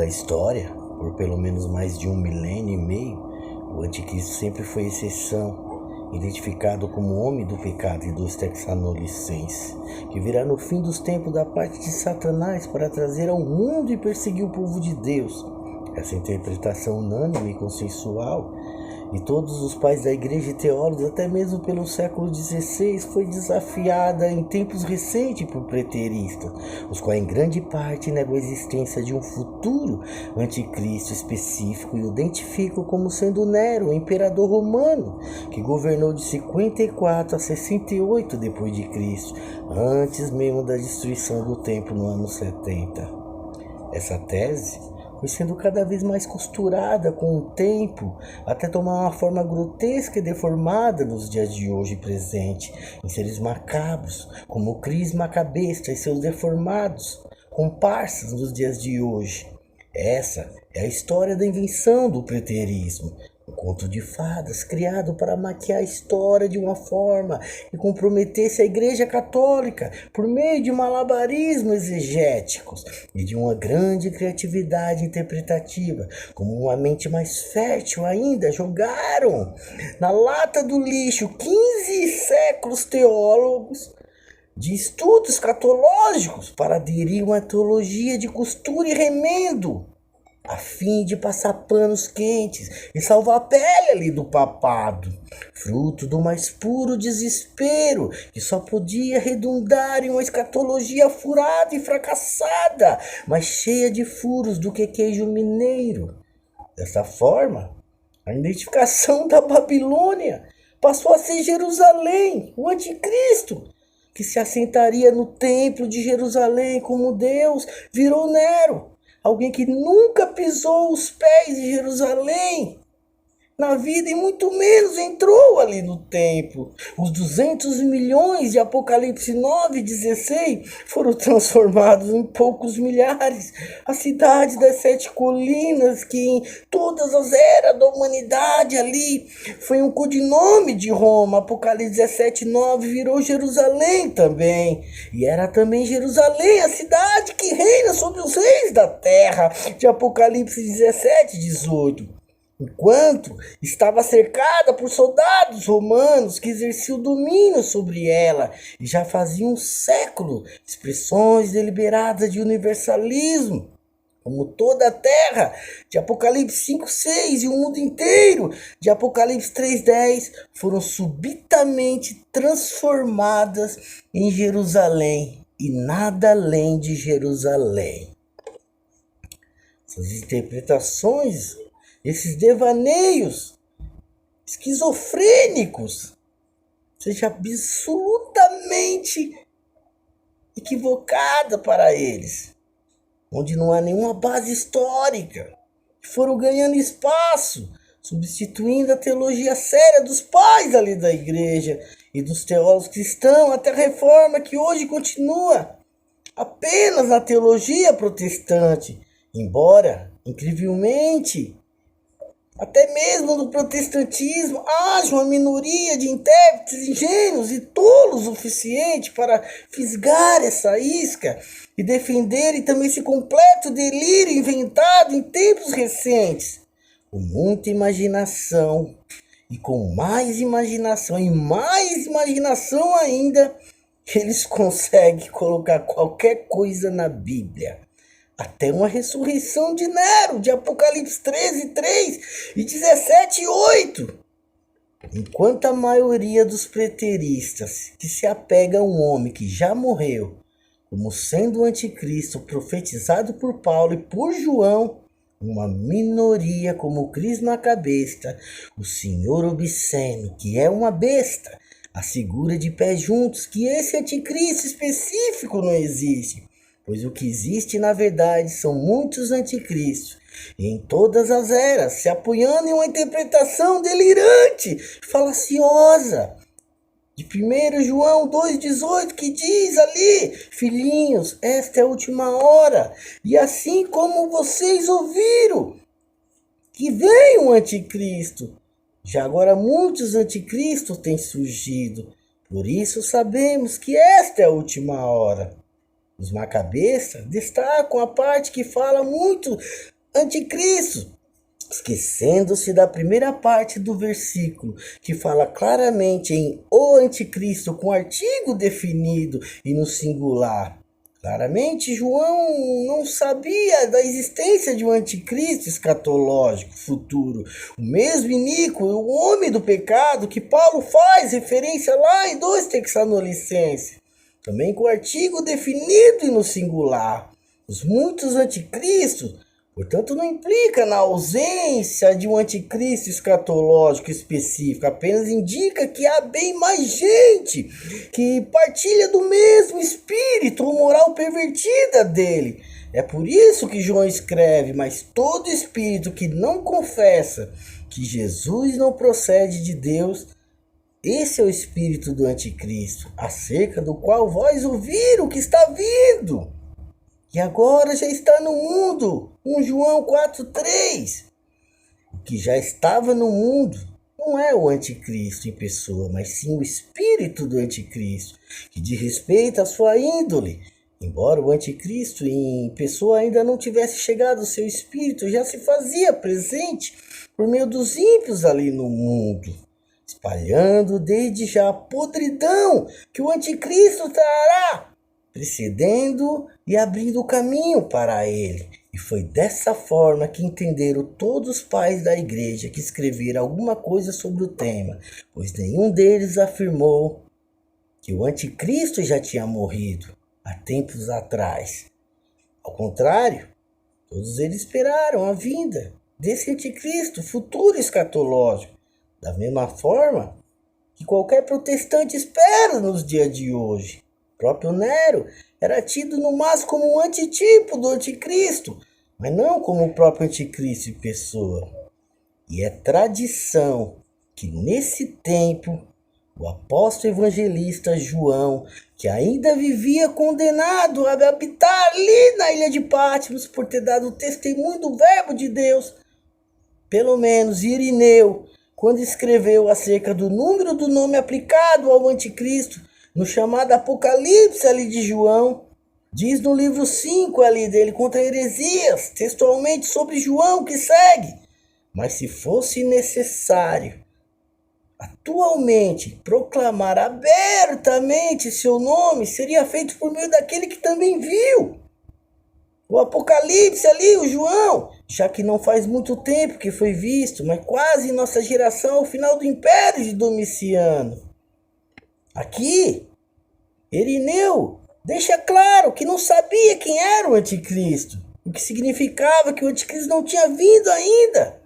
história, por pelo menos mais de 1 milênio e meio, o anticristo sempre foi exceção, identificado como homem do pecado e dos texanolicenses, que virá no fim dos tempos da parte de Satanás para trazer ao mundo e perseguir o povo de Deus. Essa interpretação unânime e consensual, e todos os pais da igreja e teólogos, até mesmo pelo século XVI, foi desafiada em tempos recentes por preteristas, os quais em grande parte negam a existência de um futuro anticristo específico e o identificam como sendo Nero, o imperador romano, que governou de 54 a 68 depois de Cristo, antes mesmo da destruição do templo no ano 70. Essa tese foi sendo cada vez mais costurada com o tempo, até tomar uma forma grotesca e deformada nos dias de hoje presente, em seres macabros, como o Cris Macabesta e seus deformados comparsas nos dias de hoje. Essa é a história da invenção do preterismo, um conto de fadas criado para maquiar a história de uma forma que comprometesse a Igreja Católica por meio de malabarismos exegéticos e de uma grande criatividade interpretativa. Como uma mente mais fértil ainda, jogaram na lata do lixo 15 séculos teólogos de estudos escatológicos para aderir uma teologia de costura e remendo, a fim de passar panos quentes e salvar a pele ali do papado, fruto do mais puro desespero, que só podia redundar em uma escatologia furada e fracassada, mais cheia de furos do que queijo mineiro. Dessa forma, a identificação da Babilônia passou a ser Jerusalém, o anticristo, que se assentaria no templo de Jerusalém como Deus, virou Nero, alguém que nunca pisou os pés de Jerusalém na vida e muito menos entrou ali no templo. Os 200 milhões de Apocalipse 9:16 foram transformados em poucos milhares. A cidade das 7 colinas, que em todas as eras da humanidade ali foi um codinome de Roma. Apocalipse 17:9 virou Jerusalém também. E era também Jerusalém a cidade que reina sobre os reis da terra, de Apocalipse 17:18. Enquanto estava cercada por soldados romanos que exerciam domínio sobre ela, e já faziam um século expressões deliberadas de universalismo, como toda a terra, de Apocalipse 5:6, e o mundo inteiro, de Apocalipse 3:10, foram subitamente transformadas em Jerusalém, e nada além de Jerusalém. Essas interpretações, esses devaneios esquizofrênicos, seja absolutamente equivocada para eles, onde não há nenhuma base histórica, foram ganhando espaço, substituindo a teologia séria dos pais ali da igreja e dos teólogos cristãos, até a reforma que hoje continua apenas na teologia protestante, embora, incrivelmente, até mesmo no protestantismo haja uma minoria de intérpretes ingênuos e tolos o suficiente para fisgar essa isca e defenderem também esse completo delírio inventado em tempos recentes. Com muita imaginação, e com mais imaginação e mais imaginação ainda, eles conseguem colocar qualquer coisa na Bíblia. Até uma ressurreição de Nero, de Apocalipse 13:3 e 17:8. Enquanto a maioria dos preteristas que se apega a um homem que já morreu, como sendo o anticristo profetizado por Paulo e por João, uma minoria como o Cris Macabesta, o senhor obsceno, que é uma besta, assegura de pé juntos que esse anticristo específico não existe. Pois o que existe, na verdade, são muitos anticristos, e em todas as eras, se apoiando em uma interpretação delirante, falaciosa, de 1 João 2:18, que diz ali: filhinhos, esta é a última hora, e assim como vocês ouviram que vem um anticristo, já agora muitos anticristos têm surgido, por isso sabemos que esta é a última hora. Os macabestas destacam a parte que fala muito anticristo, esquecendo-se da primeira parte do versículo, que fala claramente em o anticristo com artigo definido e no singular. Claramente, João não sabia da existência de um anticristo escatológico futuro. O mesmo iníquo, o homem do pecado, que Paulo faz referência lá em 2 Tessalonicenses. Também com artigo definido e no singular. Os muitos anticristos, portanto, não implica na ausência de um anticristo escatológico específico, apenas indica que há bem mais gente que partilha do mesmo espírito ou moral pervertida dele. É por isso que João escreve: mas todo espírito que não confessa que Jesus não procede de Deus, esse é o espírito do anticristo, acerca do qual vós ouviram o que está vindo. E agora já está no mundo. 1 João 4,3. O que já estava no mundo não é o anticristo em pessoa, mas sim o espírito do anticristo, que diz respeito à sua índole. Embora o anticristo em pessoa ainda não tivesse chegado ao seu espírito, já se fazia presente por meio dos ímpios ali no mundo, espalhando desde já a podridão que o anticristo trará, precedendo e abrindo o caminho para ele. E foi dessa forma que entenderam todos os pais da igreja que escreveram alguma coisa sobre o tema, pois nenhum deles afirmou que o anticristo já tinha morrido há tempos atrás. Ao contrário, todos eles esperaram a vinda desse anticristo futuro escatológico, da mesma forma que qualquer protestante espera nos dias de hoje. O próprio Nero era tido no máximo como um antitipo do anticristo, mas não como o próprio anticristo em pessoa. E é tradição que nesse tempo o apóstolo evangelista João, que ainda vivia condenado a habitar ali na ilha de Patmos por ter dado testemunho do verbo de Deus, pelo menos Irineu, quando escreveu acerca do número do nome aplicado ao anticristo, no chamado Apocalipse ali de João, diz no livro 5 ali dele, contra heresias, textualmente sobre João, que segue: mas se fosse necessário atualmente proclamar abertamente seu nome, seria feito por meio daquele que também viu o Apocalipse ali, o João, já que não faz muito tempo que foi visto, mas quase em nossa geração, ao final do Império de Domiciano. Aqui, Irineu deixa claro que não sabia quem era o anticristo, o que significava que o anticristo não tinha vindo ainda.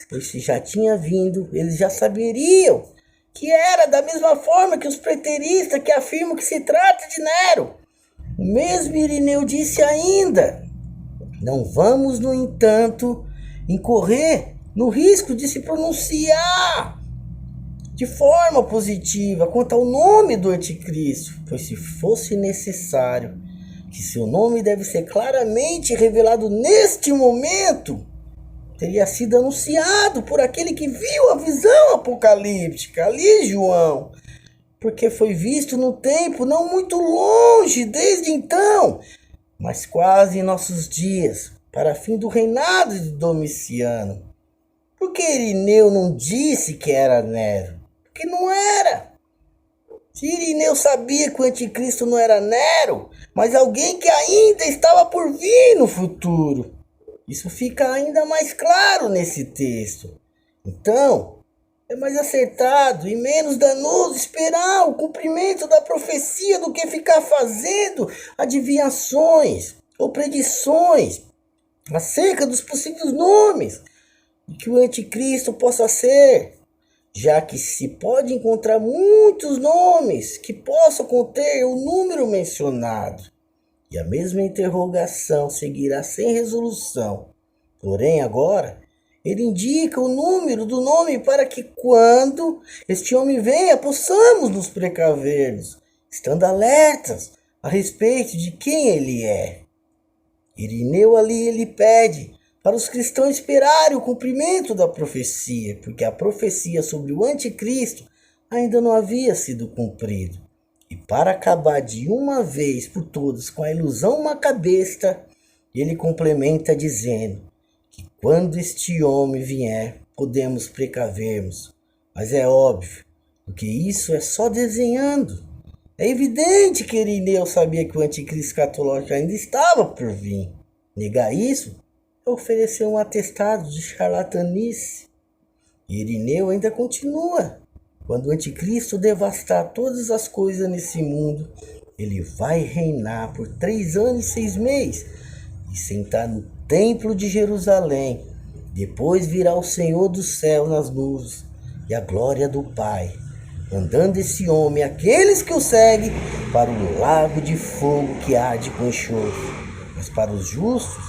Pois se já tinha vindo, eles já saberiam que era da mesma forma que os preteristas que afirmam que se trata de Nero. O mesmo Irineu disse ainda: não vamos, no entanto, incorrer no risco de se pronunciar de forma positiva quanto ao nome do anticristo, pois se fosse necessário que seu nome deve ser claramente revelado neste momento, teria sido anunciado por aquele que viu a visão apocalíptica, ali João, porque foi visto no tempo não muito longe desde então, mas quase em nossos dias, para fim do reinado de Domiciano. Por que Irineu não disse que era Nero? Porque não era. Se Irineu sabia que o anticristo não era Nero, mas alguém que ainda estava por vir no futuro. Isso fica ainda mais claro nesse texto. Então, é mais acertado e menos danoso esperar o cumprimento da profecia do que ficar fazendo adivinhações ou predições acerca dos possíveis nomes de que o anticristo possa ser, já que se pode encontrar muitos nomes que possam conter o número mencionado, e a mesma interrogação seguirá sem resolução. Porém, agora, ele indica o número do nome para que, quando este homem venha, possamos nos precavermos, estando alertas a respeito de quem ele é. Irineu ali ele pede para os cristãos esperarem o cumprimento da profecia, porque a profecia sobre o anticristo ainda não havia sido cumprida. E para acabar de uma vez por todas com a ilusão macabesta, ele complementa dizendo quando este homem vier, podemos precavermos. Mas é óbvio, porque isso é só desenhando. É evidente que Irineu sabia que o anticristo escatológico ainda estava por vir. Negar isso é oferecer um atestado de charlatanice. E Irineu ainda continua. Quando o anticristo devastar todas as coisas nesse mundo, ele vai reinar por 3 anos e 6 meses e sentar no templo de Jerusalém. Depois virá o Senhor dos céus nas nuvens e a glória do Pai, mandando esse homem, aqueles que o seguem, para o lago de fogo que arde com enxofre. Mas para os justos,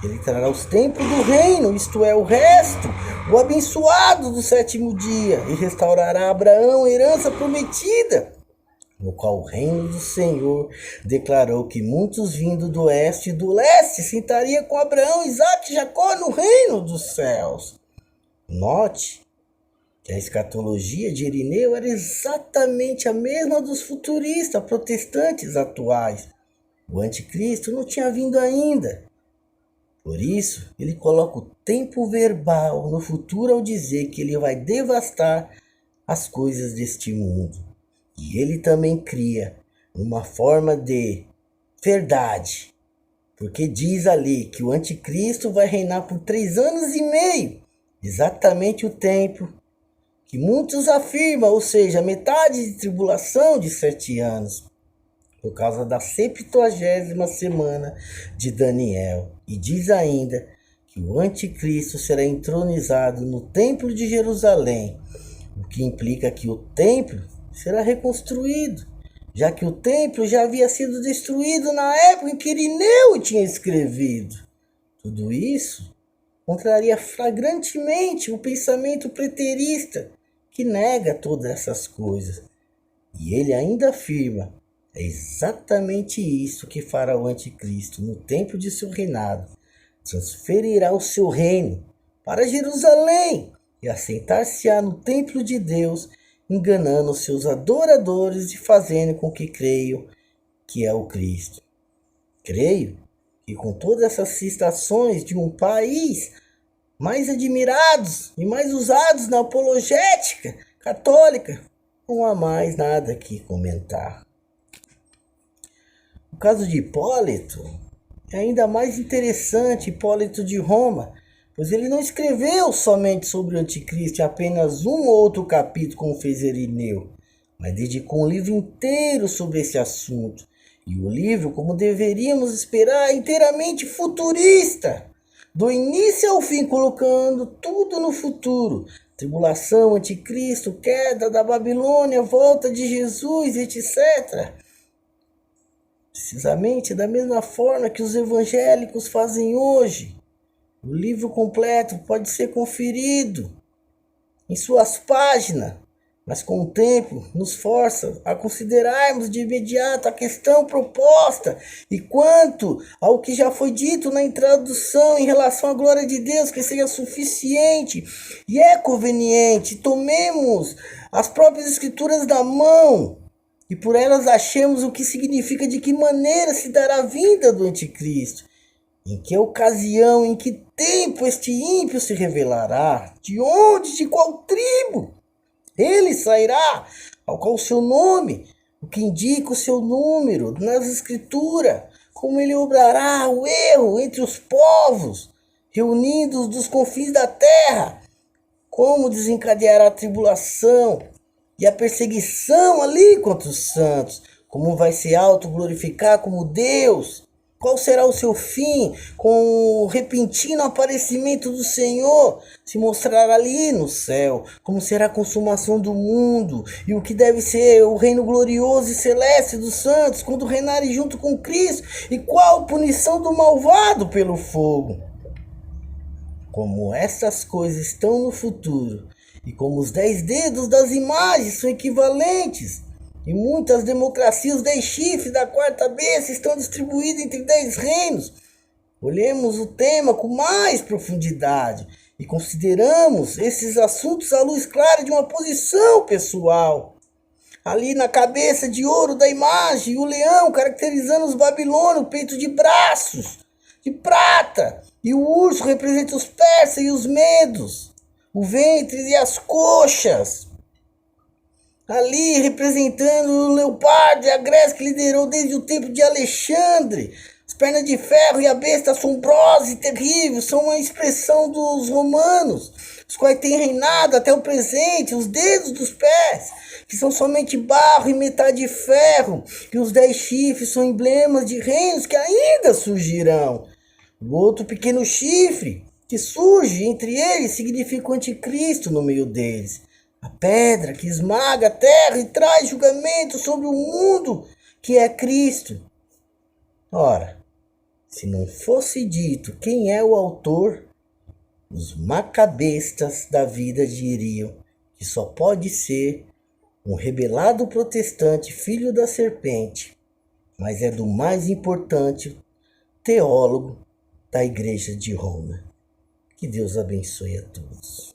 ele trará os templos do reino, isto é, o resto, o abençoado do 7º dia, e restaurará a Abraão a herança prometida, no qual o reino do Senhor declarou que muitos vindo do oeste e do leste sentaria com Abraão, Isaque e Jacó no reino dos céus. Note que a escatologia de Irineu era exatamente a mesma dos futuristas protestantes atuais. O anticristo não tinha vindo ainda. Por isso, ele coloca o tempo verbal no futuro ao dizer que ele vai devastar as coisas deste mundo. E ele também cria uma forma de verdade, porque diz ali que o anticristo vai reinar por 3 anos e meio, exatamente o tempo que muitos afirmam, ou seja, metade de tribulação de 7 anos, por causa da 70ª semana de Daniel. E diz ainda que o anticristo será entronizado no templo de Jerusalém, o que implica que o templo será reconstruído, já que o templo já havia sido destruído na época em que Irineu tinha escrevido. Tudo isso contraria flagrantemente o pensamento preterista, que nega todas essas coisas. E ele ainda afirma: é exatamente isso que fará o anticristo no tempo de seu reinado. Transferirá o seu reino para Jerusalém e assentar-se-á no templo de Deus, enganando seus adoradores e fazendo com que creiam que é o Cristo. Creio que com todas essas citações de um país mais admirados e mais usados na apologética católica, não há mais nada que comentar. O caso de Hipólito é ainda mais interessante, Hipólito de Roma, pois ele não escreveu somente sobre o anticristo em apenas um ou outro capítulo, como fez Irineu, mas dedicou um livro inteiro sobre esse assunto. E o livro, como deveríamos esperar, é inteiramente futurista, do início ao fim, colocando tudo no futuro: tribulação, anticristo, queda da Babilônia, volta de Jesus, etc. Precisamente da mesma forma que os evangélicos fazem hoje. O livro completo pode ser conferido em suas páginas, mas com o tempo nos força a considerarmos de imediato a questão proposta e quanto ao que já foi dito na introdução em relação à glória de Deus, que seja suficiente e é conveniente. Tomemos as próprias escrituras na mão e por elas achemos o que significa, de que maneira se dará a vinda do anticristo, em que ocasião, em que tempo este ímpio se revelará, de onde, de qual tribo ele sairá, ao qual o seu nome, o que indica o seu número nas escrituras, como ele obrará o erro entre os povos reunidos dos confins da terra, como desencadeará a tribulação e a perseguição ali contra os santos, como vai se autoglorificar como Deus. Qual será o seu fim? Com o repentino aparecimento do Senhor, se mostrará ali no céu. Como será a consumação do mundo? E o que deve ser o reino glorioso e celeste dos santos, quando reinarem junto com Cristo? E qual a punição do malvado pelo fogo? Como essas coisas estão no futuro, e como os 10 dedos das imagens são equivalentes, e muitas democracias, os 10 chifres da 4ª besta estão distribuídos entre 10 reinos, olhemos o tema com mais profundidade e consideramos esses assuntos à luz clara de uma posição pessoal. Ali na cabeça de ouro da imagem, o leão caracterizando os babilônios, peito de braços, de prata. E o urso representa os persas e os medos, o ventre e as coxas. Ali representando o leopardo e a Grécia que liderou desde o tempo de Alexandre. As pernas de ferro e a besta assombrosa e terrível são uma expressão dos romanos, os quais têm reinado até o presente. Os dedos dos pés, que são somente barro e metade ferro, e os 10 chifres são emblemas de reinos que ainda surgirão. O outro pequeno chifre que surge entre eles significa o anticristo no meio deles. A pedra que esmaga a terra e traz julgamento sobre o mundo, que é Cristo. Ora, se não fosse dito quem é o autor, os macabestas da vida diriam que só pode ser um rebelado protestante filho da serpente, mas é do mais importante teólogo da Igreja de Roma. Que Deus abençoe a todos.